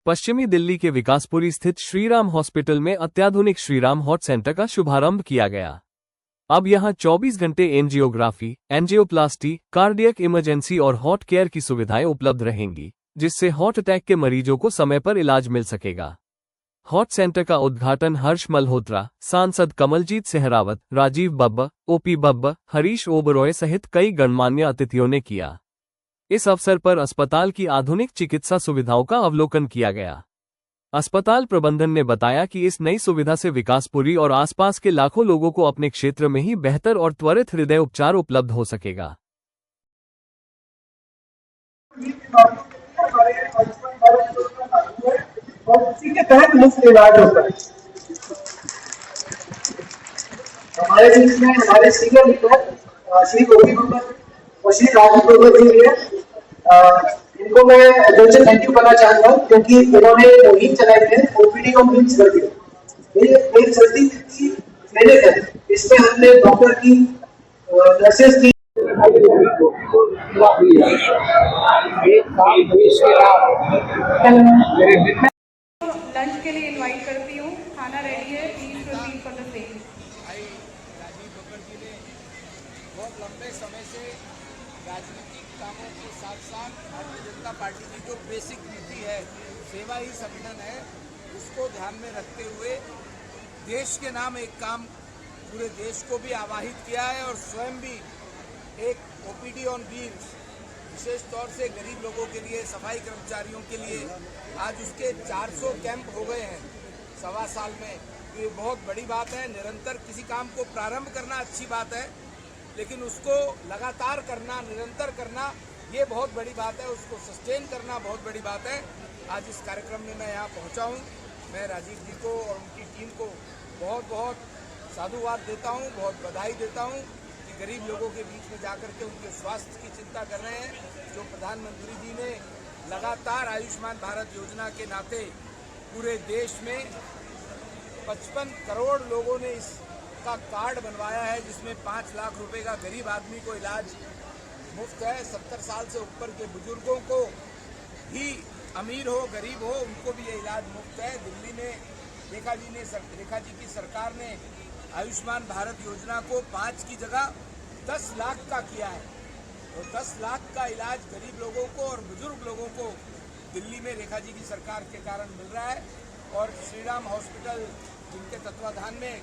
पश्चिमी दिल्ली के विकासपुरी स्थित श्रीराम हॉस्पिटल में अत्याधुनिक श्रीराम हॉट सेंटर का शुभारंभ किया गया। अब यहां 24 घंटे एंजियोग्राफी, एंजियोप्लास्टी, कार्डियक इमरजेंसी और हॉट केयर की सुविधाएं उपलब्ध रहेंगी, जिससे हार्ट अटैक के मरीजों को समय पर इलाज मिल सकेगा। हॉट सेंटर का उद्घाटन हर्ष मल्होत्रा, सांसद कमलजीत सहरावत, राजीव बब्बर, ओपी बब्बर, हरीश ओबरॉय सहित कई गणमान्य अतिथियों ने किया। इस अवसर पर अस्पताल की आधुनिक चिकित्सा सुविधाओं का अवलोकन किया गया। अस्पताल प्रबंधन ने बताया कि इस नई सुविधा से विकासपुरी और आसपास के लाखों लोगों को अपने क्षेत्र में ही बेहतर और त्वरित हृदय उपचार उपलब्ध हो सकेगा। और उसी के तहत मुफ्त इलाज होता है। हमारे बीच में हमारे सीनियर लीडर श्री गोपी बब्बर और श्री राजीव बब्बर जी हैं। इनको मैं दिल से थैंक यू करना चाहूंगा, क्योंकि इन्होंने मुहिम चलाई है ओपीडी और मील्स कर दिया। ये एक जल्दी की मेहनत है, इसमें हमने डॉक्टर की नर्सेस की लंच के लिए इनवाइट करती हूँ। खाना रेडी है, please proceed for the same. भाई राजीव बब्बर जी ने बहुत लंबे समय से राजनीतिक कामों के साथ साथ भारतीय जनता पार्टी की जो बेसिक नीति है, सेवा ही संगठन है, उसको ध्यान में रखते हुए देश के नाम एक काम पूरे देश को भी आवाहित किया है और स्वयं भी एक ओपीडी ऑन व्हील्स विशेष तौर से गरीब लोगों के लिए, सफाई कर्मचारियों के लिए आज उसके 400 कैंप हो गए हैं सवा साल में। तो ये बहुत बड़ी बात है। निरंतर किसी काम को प्रारंभ करना अच्छी बात है, लेकिन उसको लगातार करना, निरंतर करना, ये बहुत बड़ी बात है। उसको सस्टेन करना बहुत बड़ी बात है। आज इस कार्यक्रम में मैं यहाँ पहुँचा हूँ। मैं राजीव जी को और उनकी टीम को बहुत बहुत साधुवाद देता हूँ, बहुत बधाई देता हूँ कि गरीब लोगों के बीच में जाकर के उनके स्वास्थ्य की चिंता कर रहे हैं। जो प्रधानमंत्री जी ने लगातार आयुष्मान भारत योजना के नाते पूरे देश में 55 करोड़ लोगों ने इसका कार्ड बनवाया है, जिसमें 5 लाख रुपए का गरीब आदमी को इलाज मुफ्त है। 70 साल से ऊपर के बुजुर्गों को भी, अमीर हो गरीब हो, उनको भी ये इलाज मुफ्त है। दिल्ली में रेखा जी की सरकार ने आयुष्मान भारत योजना को 5 की जगह 10 लाख का किया है। तो 10 लाख का इलाज गरीब लोगों को और बुजुर्ग लोगों को दिल्ली में रेखा जी की सरकार के कारण मिल रहा है। और श्रीराम हॉस्पिटल जिनके तत्वाधान में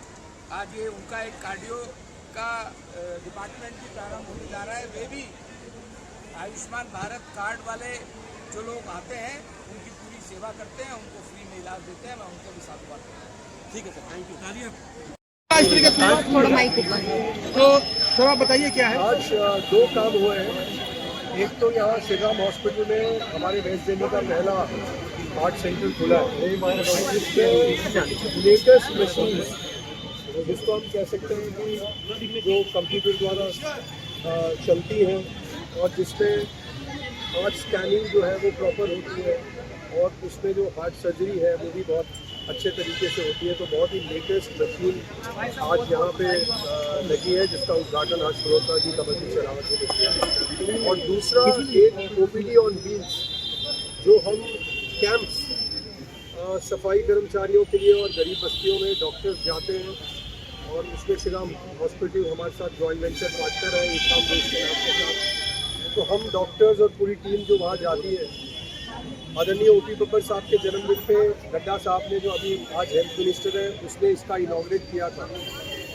आज ये उनका एक कार्डियो का डिपार्टमेंट भी प्रारंभ होने जा रहा है, वे भी आयुष्मान भारत कार्ड वाले जो लोग आते हैं उनकी पूरी सेवा करते हैं, उनको फ्री में इलाज देते हैं। मैं उनको भी साधुवाद करता हूँ। ठीक है सर, थैंक यू। तो थोड़ा बताइए क्या है। आज 2 काम हुए हैं। एक तो यहाँ श्रीराम हॉस्पिटल में हमारे वेस्ट दिल्ली का पहला हार्ट सेंटर खुला है, जिसमें लेटेस्ट मशीन, जिसको हम कह सकते हैं कि जो कंप्यूटर द्वारा चलती हैं और जिसमें हार्ट स्कैनिंग जो है वो प्रॉपर होती है और उसमें जो हार्ट सर्जरी है वो भी बहुत अच्छे तरीके से होती है। तो बहुत ही लेटेस्ट मशीन आज यहाँ पे लगी है, जिसका उद्घाटन आज मल्होत्रा जी, कमलजीत सहरावत जी ने किया। और दूसरा एक ओपीडी ऑन व्हील्स, जो हम कैंप्स सफाई कर्मचारियों के लिए और गरीब बस्तियों में डॉक्टर्स जाते हैं, और उसमें श्रीराम हॉस्पिटल हमारे साथ जॉइंट वेंचर पार्टनर है एक काम देश के नाम के साथ। तो हम डॉक्टर्स और पूरी टीम जो वहाँ जाती है, आदरणीय ओपी बब्बर साहब के जन्मदिन पे गड्डा साहब ने, जो अभी आज हेल्थ मिनिस्टर है, उसने इसका इनॉग्रेट किया था।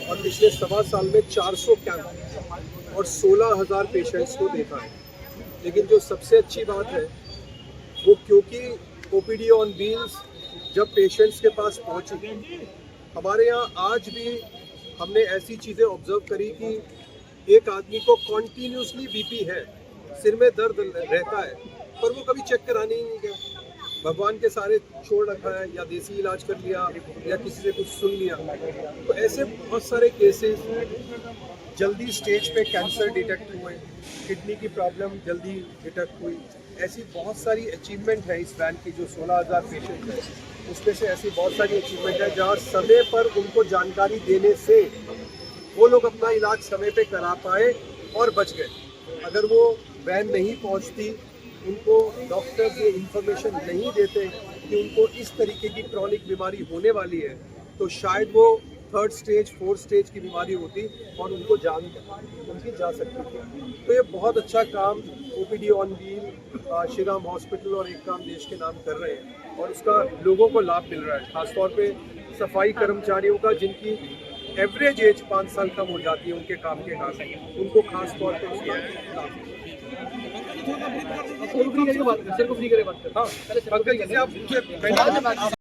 और पिछले सवा साल में 400 कैंप और 16,000 पेशेंट्स को देखा है। लेकिन जो सबसे अच्छी बात है वो, क्योंकि ओपीडी ऑन व्हील्स जब पेशेंट्स के पास पहुंची, हमारे यहाँ आज भी हमने ऐसी चीज़ें ऑब्जर्व करी कि एक आदमी को कॉन्टीन्यूसली बीपी है, सिर में दर्द रहता है, पर वो कभी चेक कराने ही नहीं गया। भगवान के सारे छोड़ रखा है, या देसी इलाज कर लिया या किसी से कुछ सुन लिया। तो ऐसे बहुत सारे केसेस, जल्दी स्टेज पे कैंसर डिटेक्ट हुए, किडनी की प्रॉब्लम जल्दी डिटेक्ट हुई। ऐसी बहुत सारी अचीवमेंट है इस वैन की, जो 16,000 पेशेंट है, उसमें से ऐसी बहुत सारी अचीवमेंट है जहाँ समय पर उनको जानकारी देने से वो लोग अपना इलाज समय पे करा पाए और बच गए। अगर वो वैन नहीं पहुँचती, उनको डॉक्टर्स ये इन्फॉर्मेशन नहीं देते कि उनको इस तरीके की क्रॉनिक बीमारी होने वाली है, तो शायद वो 3rd स्टेज 4th स्टेज की बीमारी होती और उनको जान उनकी जा सकती थी। तो ये बहुत अच्छा काम OPD on wheel Shri Ram hospital और एक काम देश के नाम कर रहे हैं और उसका लोगों को लाभ मिल रहा है, खासतौर पे सफाई कर्मचारियों का जिनकी एवरेज एज 5 साल कम हो जाती है उनके काम के कारण, उनको खास तौर पे उसका लाभ मिल रहा है। हाँ, पंकज जी से आप